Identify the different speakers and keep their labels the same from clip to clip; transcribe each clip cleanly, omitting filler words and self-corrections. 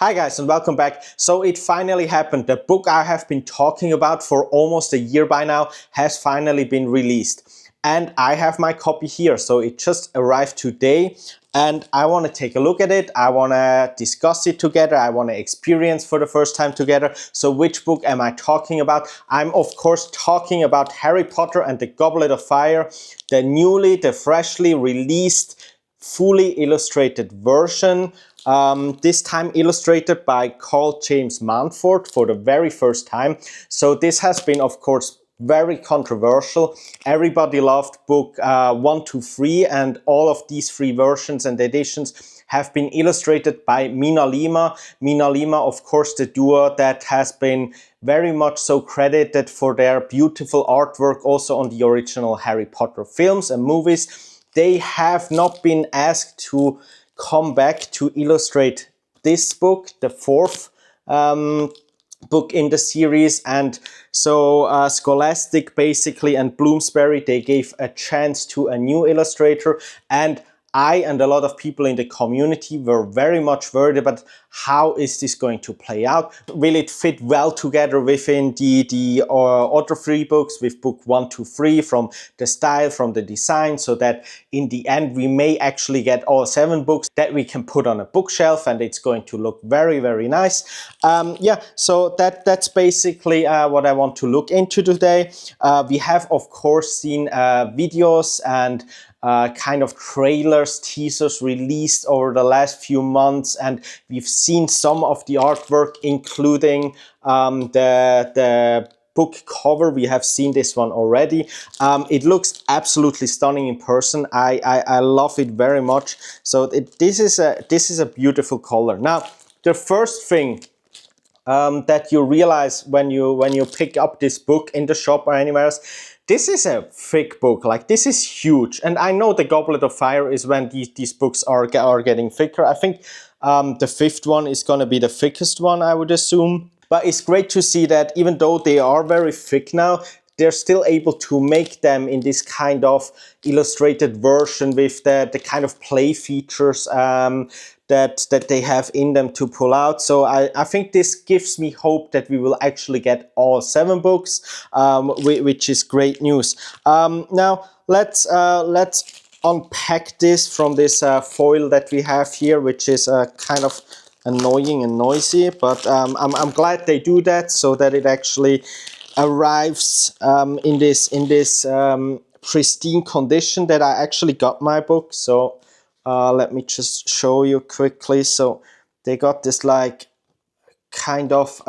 Speaker 1: Hi guys and welcome back. So it finally happened. The book I have been talking about for almost a year by now has finally been released. And I have my copy here. So it just arrived today and I want to take a look at it. I want to discuss it together. I want to experience for the first time together. So which book am I talking about? I'm of course talking about Harry Potter and the Goblet of Fire, the freshly released fully illustrated version, this time illustrated by Carl James Manford for the very first time. So this has been, of course, very controversial. Everybody loved book 1 to 3, and all of these 3 versions and editions have been illustrated by MinaLima. MinaLima, of course, the duo that has been very much so credited for their beautiful artwork also on the original Harry Potter films and movies. They have not been asked to come back to illustrate this book, the 4th book in the series. And so Scholastic basically and Bloomsbury, they gave a chance to a new illustrator, and I and a lot of people in the community were very much worried about how is this going to play out. Will it fit well together within the other 3 books, with book 1 to 3, from the style, from the design, so that in the end we may actually get all 7 books that we can put on a bookshelf and it's going to look very, very nice. Yeah, so that's basically what I want to look into today. We have of course seen videos and kind of trailers, teasers released over the last few months, and we've seen some of the artwork, including the book cover. We have seen this one already. It looks absolutely stunning in person. I love it very much. So this is a beautiful color. Now, the first thing that you realize when you pick up this book in the shop or anywhere else, this is a thick book. Like, this is huge. And I know the Goblet of Fire is when these books are getting thicker. I think the 5th one is going to be the thickest one, I would assume. But it's great to see that even though they are very thick now, they're still able to make them in this kind of illustrated version with the kind of play features that they have in them to pull out. So I think this gives me hope that we will actually get all 7 books, which is great news. Now let's unpack this from this foil that we have here, which is kind of annoying and noisy, but I'm glad they do that, so that it actually arrives in this pristine condition that I actually got my book. So let me just show you quickly. So they got this like kind of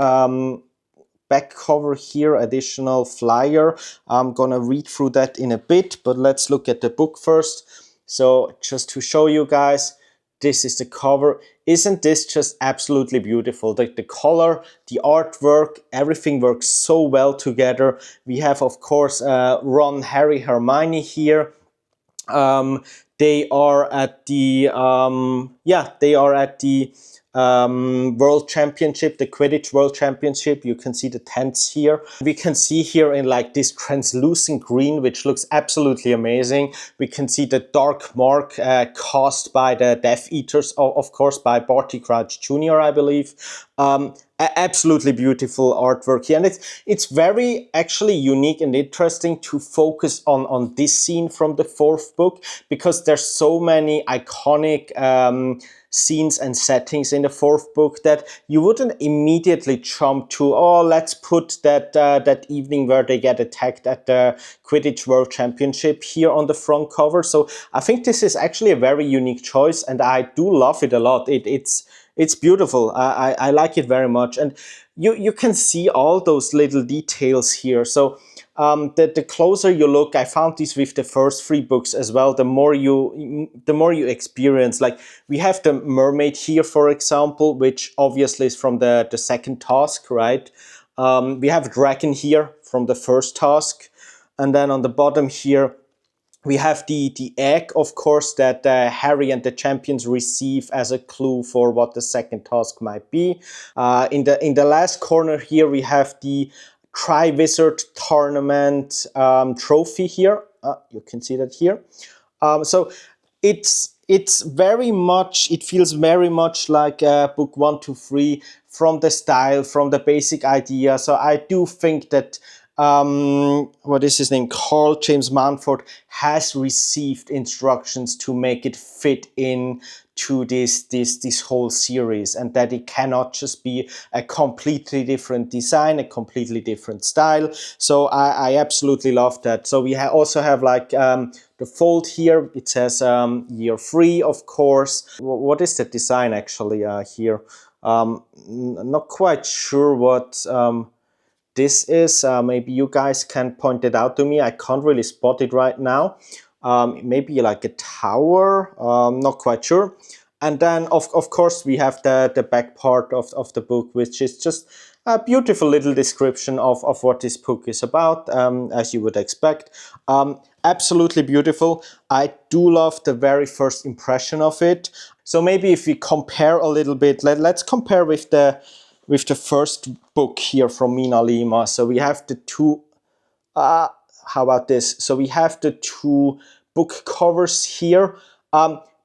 Speaker 1: back cover here, additional flyer. I'm gonna read through that in a bit, but let's look at the book first. So just to show you guys, this is the cover. Isn't this just absolutely beautiful? The color, the artwork, everything works so well together. We have, of course, Ron, Harry, Hermione here. They are at the World Championship, the Quidditch World Championship. You can see the tents here. We can see here in like this translucent green, which looks absolutely amazing. We can see the dark mark caused by the Death Eaters, of course, by Barty Crouch Jr., I believe. Absolutely beautiful artwork here, and it's very actually unique and interesting to focus on this scene from the 4th book, because there's so many iconic scenes and settings in the 4th book that you wouldn't immediately jump to, oh, let's put that evening where they get attacked at the Quidditch World Championship here on the front cover. So I think this is actually a very unique choice, and I do love it a lot. It's beautiful. I like it very much, and you can see all those little details here. So the closer you look, I found this with the first 3 books as well. The more you experience, like we have the mermaid here, for example, which obviously is from the 2nd task, right? We have a dragon here from the 1st task, and then on the bottom here we have the egg, of course, that Harry and the champions receive as a clue for what the 2nd task might be. In the last corner here, we have the Tri-Wizard Tournament trophy here. You can see that here. So it's it's very much, it feels very much like book 1 to 3 from the style, from the basic idea. So I do think that what is his name, Carl James Manford, has received instructions to make it fit in to this whole series, and that it cannot just be a completely different design, a completely different style. So I absolutely love that. So we also have like the fold here. It says year 3, of course. What is the design actually here? Not quite sure what this is. Maybe you guys can point it out to me. I can't really spot it right now. Maybe like a tower, not quite sure. And then of course we have the back part of the book, which is just a beautiful little description of what this book is about, as you would expect. Absolutely beautiful. I do love the very first impression of it. So maybe if we compare a little bit, let's compare with the first book here from MinaLima. So we have the two, how about this? So we have the two book covers here.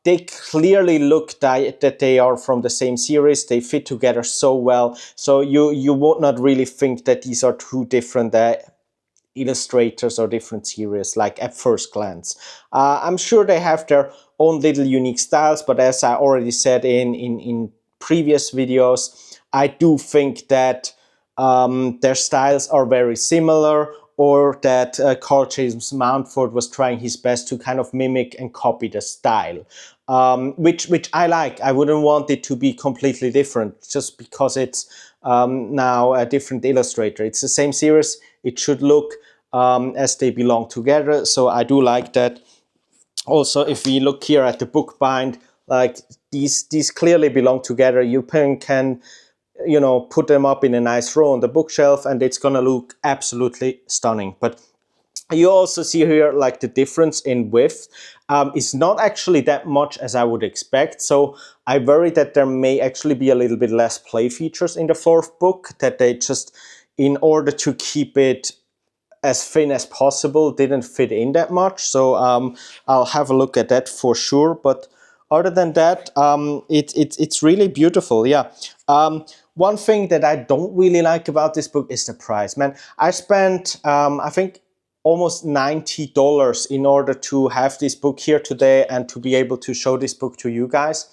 Speaker 1: They clearly look that they are from the same series. They fit together so well. So you would not really think that these are two different illustrators or different series, like at first glance. I'm sure they have their own little unique styles, but as I already said in previous videos, I do think that their styles are very similar, or that Carl James Manford was trying his best to kind of mimic and copy the style, which I like. I wouldn't want it to be completely different just because it's now a different illustrator. It's the same series. It should look as they belong together. So I do like that. Also, if we look here at the book bind, like these clearly belong together. You can put them up in a nice row on the bookshelf, and it's gonna look absolutely stunning. But you also see here like the difference in width is not actually that much as I would expect. So I worry that there may actually be a little bit less play features in the fourth book, that they just, in order to keep it as thin as possible, didn't fit in that much. So I'll have a look at that for sure. But other than that, it's really beautiful. Yeah. One thing that I don't really like about this book is the price. Man, I spent I think almost $90 in order to have this book here today and to be able to show this book to you guys.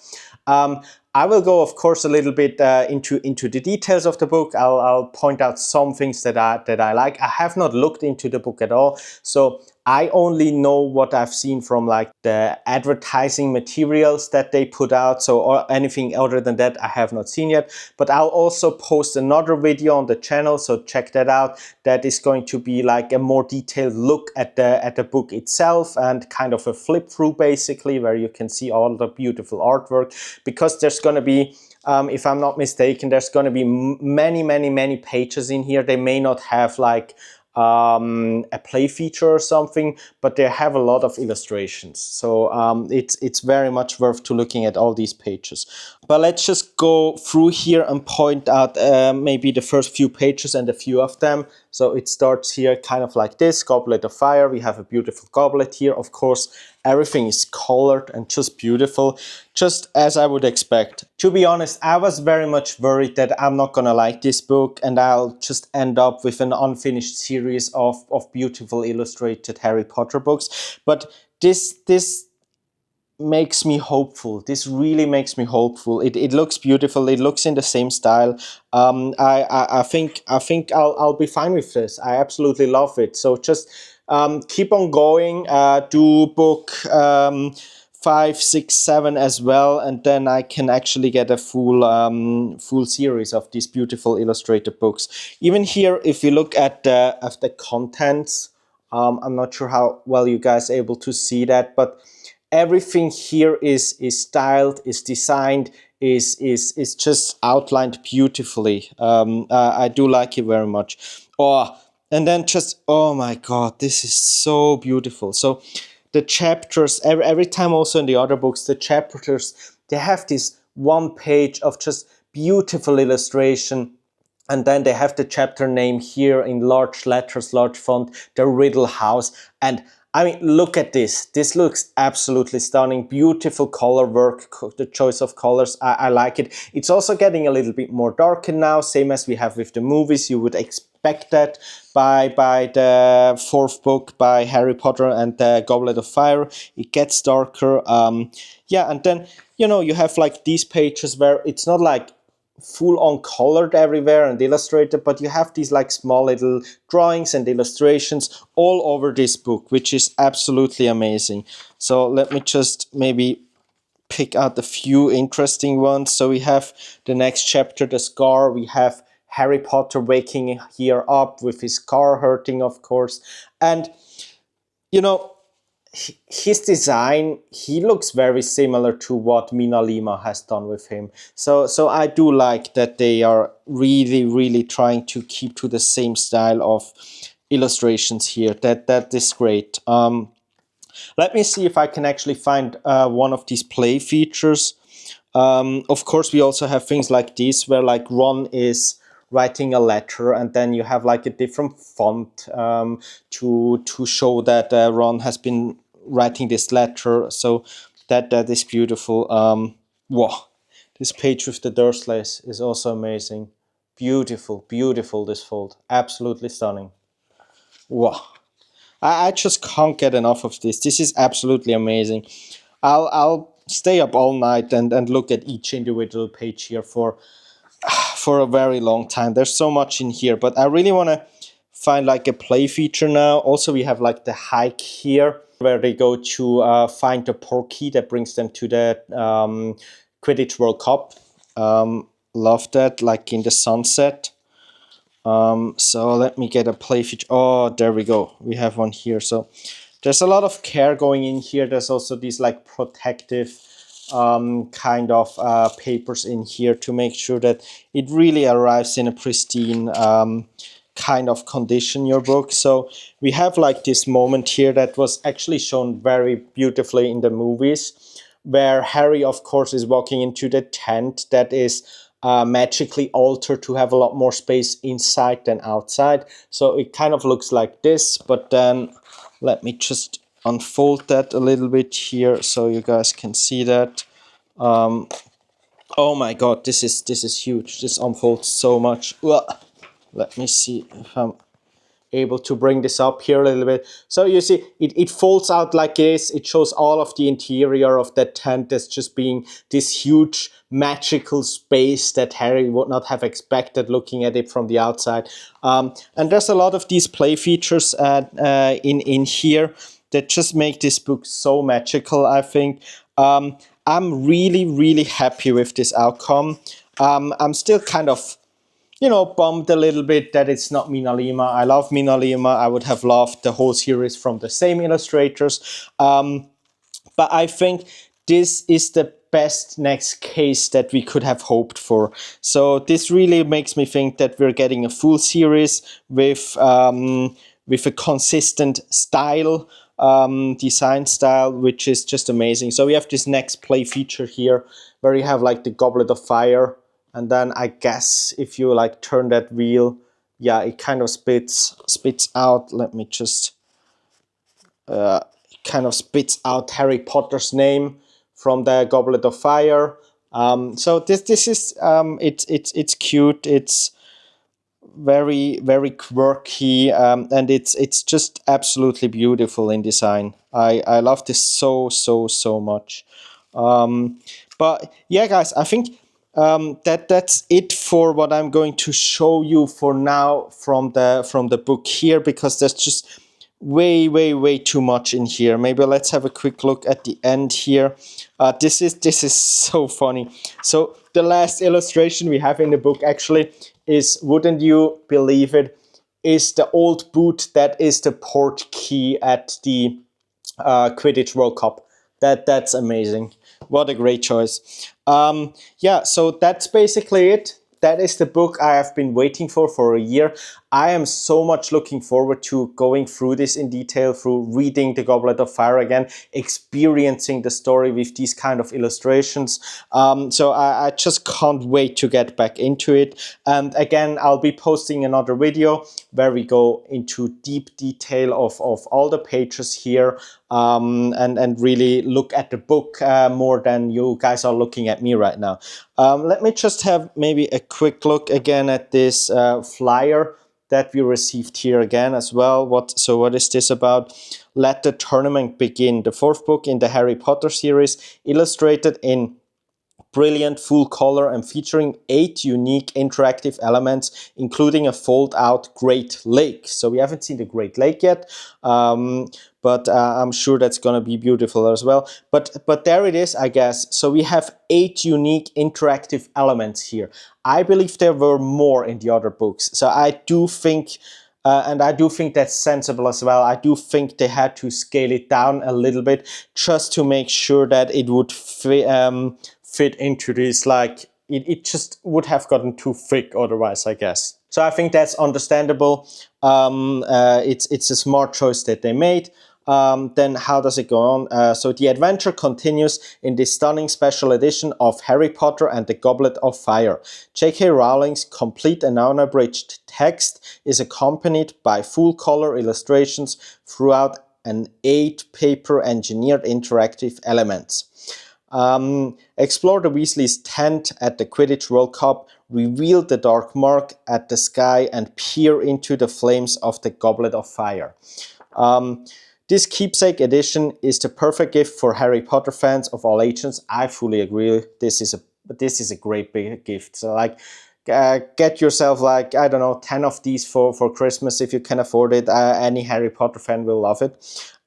Speaker 1: I will go, of course, a little bit into the details of the book. I'll point out some things that I like. I have not looked into the book at all, so I only know what I've seen from like the advertising materials that they put out. So or anything other than that, I have not seen yet. But I'll also post another video on the channel, so check that out. That is going to be like a more detailed look at the book itself, and kind of a flip through basically, where you can see all the beautiful artwork, because there's going to be, if I'm not mistaken, there's going to be many pages in here. They may not have like a play feature or something, but they have a lot of illustrations. So it's very much worth to looking at all these pages. But let's just go through here and point out maybe the first few pages and a few of them. So it starts here kind of like this, Goblet of Fire. We have a beautiful goblet here. Of course, everything is colored and just beautiful, just as I would expect. To be honest, I was very much worried that I'm not gonna like this book and I'll just end up with an unfinished series of beautiful illustrated Harry Potter books. But this makes me hopeful. This really makes me hopeful. It looks beautiful. It looks in the same style. I think I'll be fine with this. I absolutely love it. So just keep on going. Do book 5, 6, 7 as well, and then I can actually get a full series of these beautiful illustrated books. Even here, if you look at the contents, I'm not sure how well you guys are able to see that, but everything here is styled, is designed, is just outlined beautifully. I do like it very much. Oh, and then just, oh my God, this is so beautiful. So the chapters, every time also in the other books, the chapters, they have this one page of just beautiful illustration. And then they have the chapter name here in large letters, large font, the Riddle House. And I mean, look at this. This looks absolutely stunning. Beautiful color work, the choice of colors. I like it. It's also getting a little bit more darker now, same as we have with the movies. You would expect that by the fourth book, by Harry Potter and the Goblet of Fire. It gets darker. Yeah, and then, you know, you have like these pages where it's not like full on colored everywhere and illustrated, but you have these like small little drawings and illustrations all over this book, which is absolutely amazing. So let me just maybe pick out a few interesting ones. So we have the next chapter, the scar. We have Harry Potter waking here up with his car hurting, of course. And, you know, his design, he looks very similar to what MinaLima has done with him. So I do like that they are really trying to keep to the same style of illustrations here. That is great. Let me see if I can actually find one of these play features. Of course, we also have things like this where like Ron is writing a letter, and then you have like a different font to show that Ron has been writing this letter. So that is beautiful. Wow, this page with the Dursleys is also amazing. Beautiful this fold. Absolutely stunning. Wow. I just can't get enough of this. This is absolutely amazing. I'll stay up all night and look at each individual page here for a very long time. There's so much in here, but I really want to find like a play feature now. Also, we have like the hike here where they go to find the portkey that brings them to the Quidditch World Cup. Love that, like in the sunset. So let me get a play feature. Oh, there we go. We have one here. So there's a lot of care going in here. There's also these like protective kind of papers in here to make sure that it really arrives in a pristine kind of condition, your book. So we have like this moment here that was actually shown very beautifully in the movies, where Harry, of course, is walking into the tent that is magically altered to have a lot more space inside than outside. So it kind of looks like this, but then let me just unfold that a little bit here so you guys can see that. Oh my god, this is huge. This unfolds so much. Let me see if I'm able to bring this up here a little bit. So you see, it folds out like this. It shows all of the interior of that tent as just being this huge magical space that Harry would not have expected looking at it from the outside. And there's a lot of these play features in here that just make this book so magical, I think. I'm really happy with this outcome. I'm still kind of, you know, bummed a little bit that it's not MinaLima. I love MinaLima. I would have loved the whole series from the same illustrators. But I think this is the best next case that we could have hoped for. So this really makes me think that we're getting a full series with a consistent style, design style, which is just amazing. So we have this next play feature here where you have like the Goblet of Fire. And then I guess if you like turn that wheel, yeah, it kind of spits out. Let me just kind of spits out Harry Potter's name from the Goblet of Fire. So this is it's cute. It's very quirky, and it's just absolutely beautiful in design. I love this so much. But yeah, guys, I think that's it for what I'm going to show you for now from the book here, because there's just way too much in here. Maybe let's have a quick look at the end here. This is so funny. So the last illustration we have in the book actually is, wouldn't you believe it, is the old boot that is the port key at the Quidditch World Cup. That's amazing. What a great choice. Yeah, so that's basically it. that is the book I have been waiting for a year. I am so much looking forward to going through this in detail, through reading The Goblet of Fire again, experiencing the story with these kind of illustrations. So I just can't wait to get back into it. And again, I'll be posting another video where we go into deep detail of all the pages here, and really look at the book more than you guys are looking at me right now. Let me just have maybe a quick look again at this flyer that we received here again as well. So what is this about? Let the Tournament Begin, the fourth book in the Harry Potter series, illustrated in brilliant full color and featuring 8 unique interactive elements, including a fold-out Great Lake. So we haven't seen the Great Lake yet, but I'm sure that's going to be beautiful as well. But there it is, I guess. So we have 8 unique interactive elements here. I believe there were more in the other books. So I do think, and I do think that's sensible as well. I do think they had to scale it down a little bit just to make sure that it would fit into this, like it just would have gotten too thick otherwise, I guess. So I think that's understandable. It's a smart choice that they made. Then how does it go on? So the adventure continues in this stunning special edition of Harry Potter and the Goblet of Fire. J.K. Rowling's complete and unabridged text is accompanied by full-color illustrations throughout an 8-paper engineered interactive elements. Explore the Weasleys' tent at the Quidditch World Cup, reveal the dark mark at the sky, and peer into the flames of the Goblet of Fire. This keepsake edition is the perfect gift for Harry Potter fans of all ages. I fully agree. This is a great big gift. So like, get yourself like, I don't know, 10 of these for Christmas if you can afford it. Any Harry Potter fan will love it.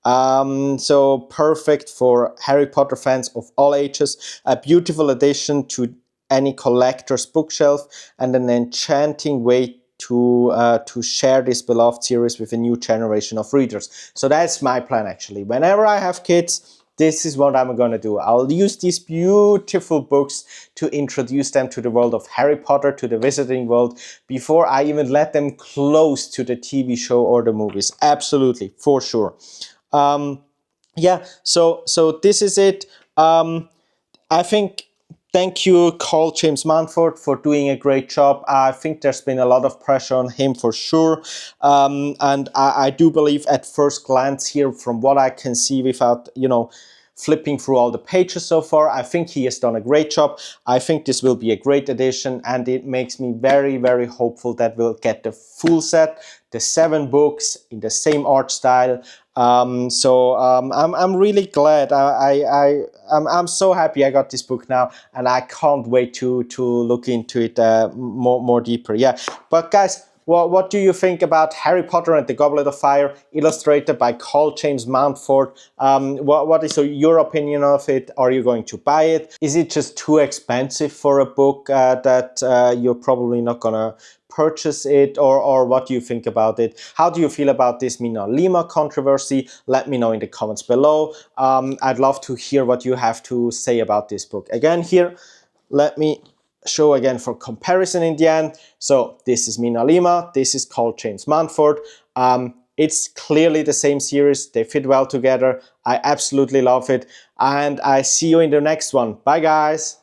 Speaker 1: So perfect for Harry Potter fans of all ages. A beautiful addition to any collector's bookshelf, and an enchanting way to share this beloved series with a new generation of readers. So that's my plan actually. Whenever I have kids, this is what I'm gonna do. I'll use these beautiful books to introduce them to the world of Harry Potter, to the Wizarding World, before I even let them close to the TV show or the movies. Absolutely, for sure. Yeah, so this is it. I think, thank you, Carl James Manford, for doing a great job. I think there's been a lot of pressure on him for sure. And I do believe at first glance here, from what I can see without, flipping through all the pages so far, I think he has done a great job. I think this will be a great edition, and it makes me very, very hopeful that we'll get the full set, the 7 books in the same art style. I'm really glad. I'm so happy I got this book now, and I can't wait to look into it more deeper. Yeah, but guys, what do you think about Harry Potter and the Goblet of Fire, illustrated by Carl James Mountford? What is your opinion of it? Are you going to buy it? Is it just too expensive for a book that you're probably not gonna purchase it, or what do you think about it? How do you feel about this MinaLima controversy? Let me know in the comments below. I'd love to hear what you have to say about this book. Again, here, let me show again for comparison in the end. So this is MinaLima, this is Carl James Manford. It's clearly the same series, they fit well together. I absolutely love it, and I see you in the next one. Bye guys!